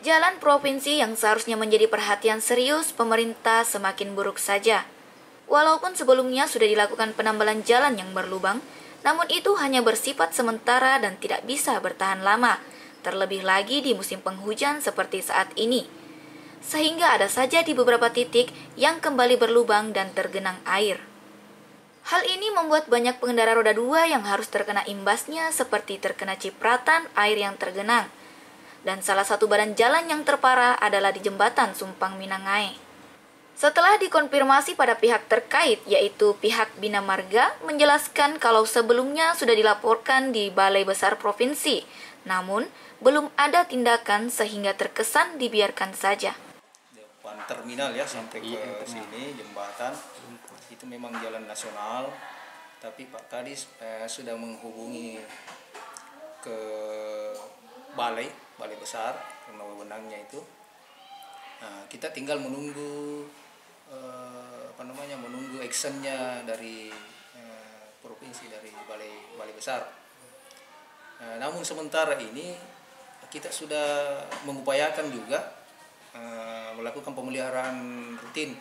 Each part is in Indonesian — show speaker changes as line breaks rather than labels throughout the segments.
Jalan provinsi yang seharusnya menjadi perhatian serius pemerintah semakin buruk saja. Walaupun sebelumnya sudah dilakukan penambalan jalan yang berlubang, namun itu hanya bersifat sementara dan tidak bisa bertahan lama, terlebih lagi di musim penghujan seperti saat ini. Sehingga ada saja di beberapa titik yang kembali berlubang dan tergenang air. Hal ini membuat banyak pengendara roda 2 yang harus terkena imbasnya seperti terkena cipratan air yang tergenang. Dan salah satu badan jalan yang terparah adalah di jembatan Sumpang Minangai. Setelah dikonfirmasi pada pihak terkait, yaitu pihak Bina Marga, menjelaskan kalau sebelumnya sudah dilaporkan di Balai Besar Provinsi, namun belum ada tindakan sehingga terkesan dibiarkan saja.
Depan terminal ya sampai ke sini jembatan itu memang jalan nasional, tapi Pak Kadis sudah menghubungi ke balai besar karena wewenangnya itu. Nah, kita tinggal menunggu menunggu actionnya dari provinsi, dari balai besar. Namun sementara ini kita sudah mengupayakan juga melakukan pemeliharaan rutin.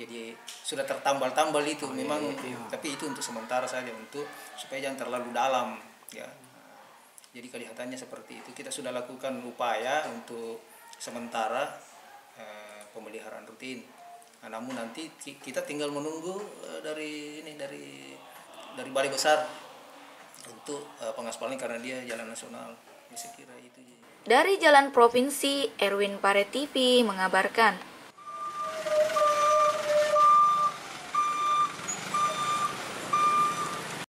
Jadi sudah tertambal-tambal itu memang, tapi itu untuk sementara saja, untuk supaya jangan terlalu dalam ya. Jadi kelihatannya seperti itu. Kita sudah lakukan upaya untuk sementara pemeliharaan rutin. Namun nanti kita tinggal menunggu dari balai besar untuk pengaspalan karena dia jalan nasional. Saya kira itu.
Dari Jalan Provinsi, Erwin Pare TV mengabarkan.